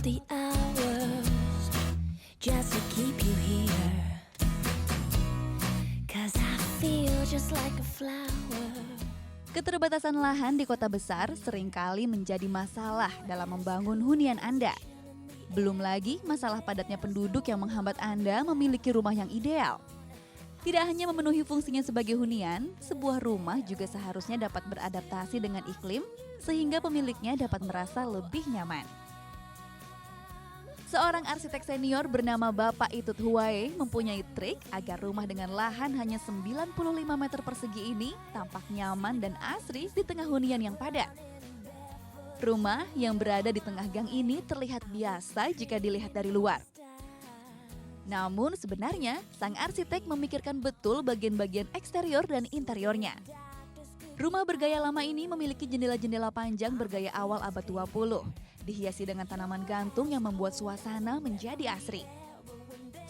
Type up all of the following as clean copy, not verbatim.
the hours just to keep you here. 'Cause I feel just like a flower. Keterbatasan lahan di kota besar seringkali menjadi masalah dalam membangun hunian Anda. Belum lagi masalah padatnya penduduk yang menghambat Anda memiliki rumah yang ideal. Tidak hanya memenuhi fungsinya sebagai hunian, sebuah rumah juga seharusnya dapat beradaptasi dengan iklim sehingga pemiliknya dapat merasa lebih nyaman. Seorang arsitek senior bernama Bapak Itut Huwae mempunyai trik agar rumah dengan lahan hanya 95 meter persegi ini tampak nyaman dan asri di tengah hunian yang padat. Rumah yang berada di tengah gang ini terlihat biasa jika dilihat dari luar. Namun sebenarnya, sang arsitek memikirkan betul bagian-bagian eksterior dan interiornya. Rumah bergaya lama ini memiliki jendela-jendela panjang bergaya awal abad 20, dihiasi dengan tanaman gantung yang membuat suasana menjadi asri.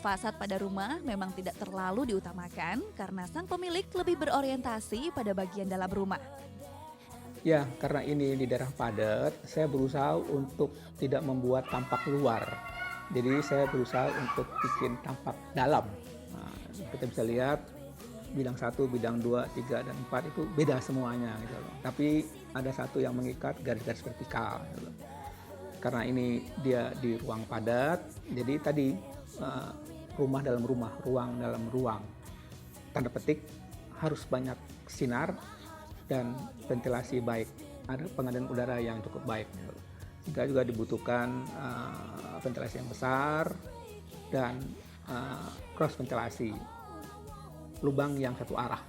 Fasad pada rumah memang tidak terlalu diutamakan karena sang pemilik lebih berorientasi pada bagian dalam rumah. Ya, karena ini di daerah padat, saya berusaha untuk tidak membuat tampak luar. Jadi saya berusaha untuk bikin tampak dalam. Nah, kita bisa lihat bidang 1, bidang 2, 3, dan 4 itu beda semuanya gitu loh. Tapi ada satu yang mengikat garis-garis vertikal gitu loh. Karena ini dia di ruang padat, jadi tadi rumah dalam rumah, ruang dalam ruang. Tanda petik harus banyak sinar dan ventilasi baik, ada pengalian udara yang cukup baik. Sehingga juga dibutuhkan ventilasi yang besar dan cross ventilasi, lubang yang satu arah.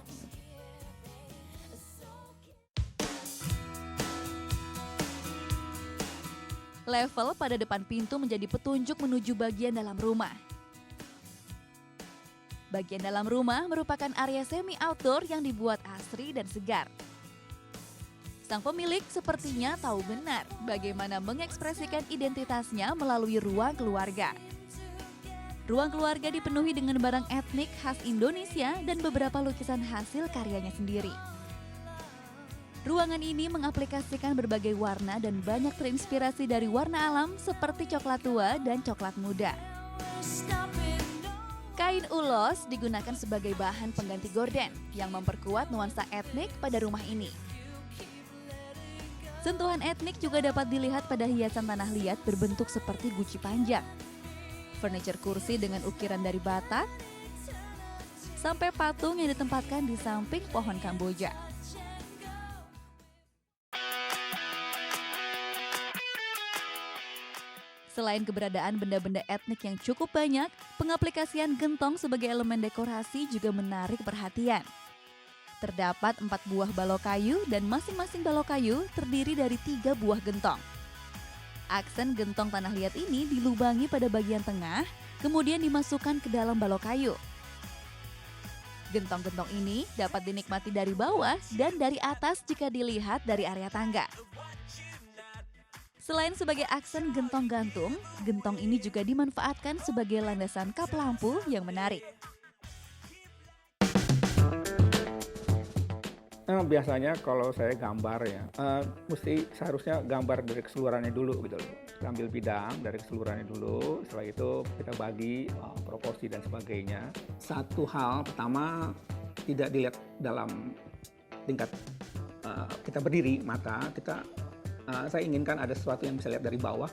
Level pada depan pintu menjadi petunjuk menuju bagian dalam rumah. Bagian dalam rumah merupakan area semi outdoor yang dibuat asri dan segar. Sang pemilik sepertinya tahu benar bagaimana mengekspresikan identitasnya melalui ruang keluarga. Ruang keluarga dipenuhi dengan barang etnik khas Indonesia dan beberapa lukisan hasil karyanya sendiri. Ruangan ini mengaplikasikan berbagai warna dan banyak terinspirasi dari warna alam seperti coklat tua dan coklat muda. Kain ulos digunakan sebagai bahan pengganti gorden yang memperkuat nuansa etnik pada rumah ini. Sentuhan etnik juga dapat dilihat pada hiasan tanah liat berbentuk seperti guci panjang, furniture kursi dengan ukiran dari Batak, sampai patung yang ditempatkan di samping pohon Kamboja. Selain keberadaan benda-benda etnik yang cukup banyak, pengaplikasian gentong sebagai elemen dekorasi juga menarik perhatian. Terdapat 4 buah balok kayu dan masing-masing balok kayu terdiri dari 3 buah gentong. Aksen gentong tanah liat ini dilubangi pada bagian tengah, kemudian dimasukkan ke dalam balok kayu. Gentong-gentong ini dapat dinikmati dari bawah dan dari atas jika dilihat dari area tangga. Selain sebagai aksen gentong gantung, gentong ini juga dimanfaatkan sebagai landasan kap lampu yang menarik. Nah, biasanya kalau saya gambar ya, seharusnya gambar dari keseluruhannya dulu gitu loh. Ambil bidang dari keseluruhannya dulu, setelah itu kita bagi proporsi dan sebagainya. Satu hal pertama, tidak dilihat dalam tingkat kita berdiri mata, saya inginkan ada sesuatu yang bisa lihat dari bawah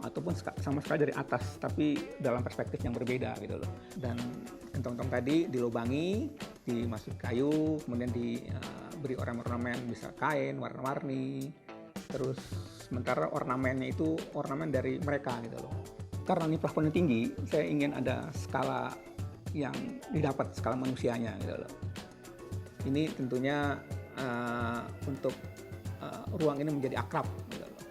ataupun sama sekali dari atas, tapi dalam perspektif yang berbeda gitu loh. Dan gentong-gentong tadi dilubangi, dimasuk kayu, kemudian diberi ornamen-ornamen, bisa kain, warna-warni. Terus sementara ornamennya itu ornamen dari mereka gitu loh. Karena ini plafonnya tinggi, saya ingin ada skala yang didapat, skala manusianya gitu loh. Ini tentunya untuk ruang ini menjadi akrab gitu loh.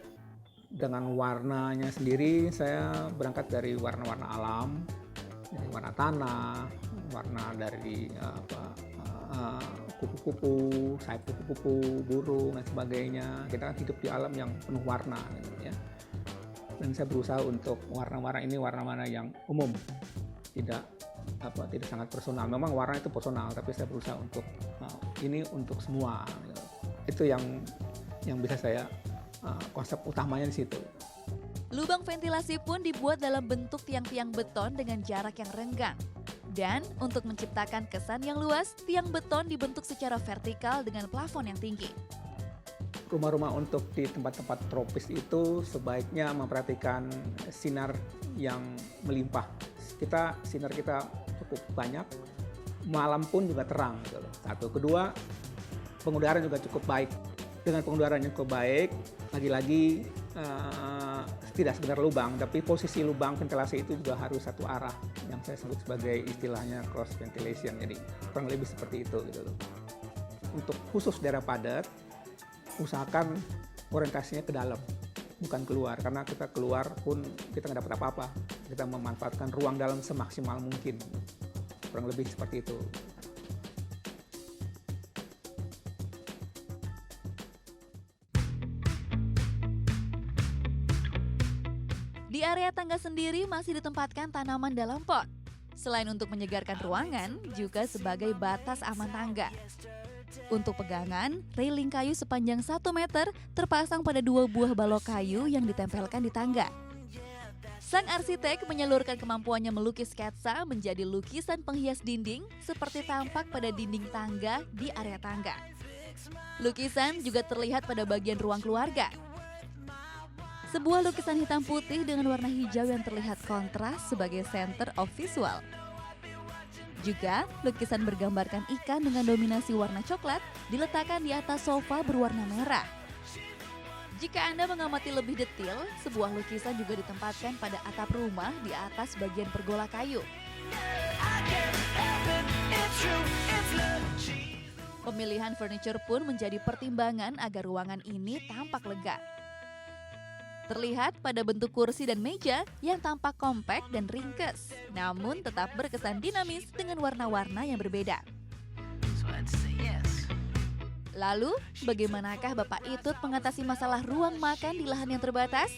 Dengan warnanya sendiri saya berangkat dari warna-warna alam, dari warna tanah, warna dari kupu-kupu, sayap kupu-kupu, burung dan sebagainya. Kita kan hidup di alam yang penuh warna gitu ya. Dan saya berusaha untuk warna-warna ini warna-warna yang umum, tidak sangat personal. Memang warna itu personal, tapi saya berusaha untuk ini untuk semua gitu. Itu yang bisa saya konsep utamanya di situ. Lubang ventilasi pun dibuat dalam bentuk tiang-tiang beton dengan jarak yang renggang. Dan untuk menciptakan kesan yang luas, tiang beton dibentuk secara vertikal dengan plafon yang tinggi. Rumah-rumah untuk di tempat-tempat tropis itu sebaiknya memperhatikan sinar yang melimpah. Sinar kita cukup banyak, malam pun juga terang gitu loh. Satu, kedua, pengudaran juga cukup baik. Dengan pengudaran yang cukup baik, lagi-lagi tidak sekedar lubang, tapi posisi lubang ventilasi itu juga harus satu arah, yang saya sebut sebagai istilahnya cross ventilation. Jadi kurang lebih seperti itu gitu loh. Untuk khusus daerah padat, usahakan orientasinya ke dalam, bukan keluar, karena kita keluar pun kita nggak dapat apa-apa. Kita memanfaatkan ruang dalam semaksimal mungkin, kurang lebih seperti itu. Di area tangga sendiri masih ditempatkan tanaman dalam pot. Selain untuk menyegarkan ruangan, juga sebagai batas aman tangga. Untuk pegangan, railing kayu sepanjang 1 meter terpasang pada 2 buah balok kayu yang ditempelkan di tangga. Sang arsitek menyalurkan kemampuannya melukis sketsa menjadi lukisan penghias dinding seperti tampak pada dinding tangga di area tangga. Lukisan juga terlihat pada bagian ruang keluarga. Sebuah lukisan hitam putih dengan warna hijau yang terlihat kontras sebagai center of visual. Juga, lukisan bergambarkan ikan dengan dominasi warna coklat diletakkan di atas sofa berwarna merah. Jika Anda mengamati lebih detail, sebuah lukisan juga ditempatkan pada atap rumah di atas bagian pergola kayu. Pemilihan furniture pun menjadi pertimbangan agar ruangan ini tampak lega. Terlihat pada bentuk kursi dan meja yang tampak kompak dan ringkes, namun tetap berkesan dinamis dengan warna-warna yang berbeda. Lalu, bagaimanakah Bapak Itut mengatasi masalah ruang makan di lahan yang terbatas?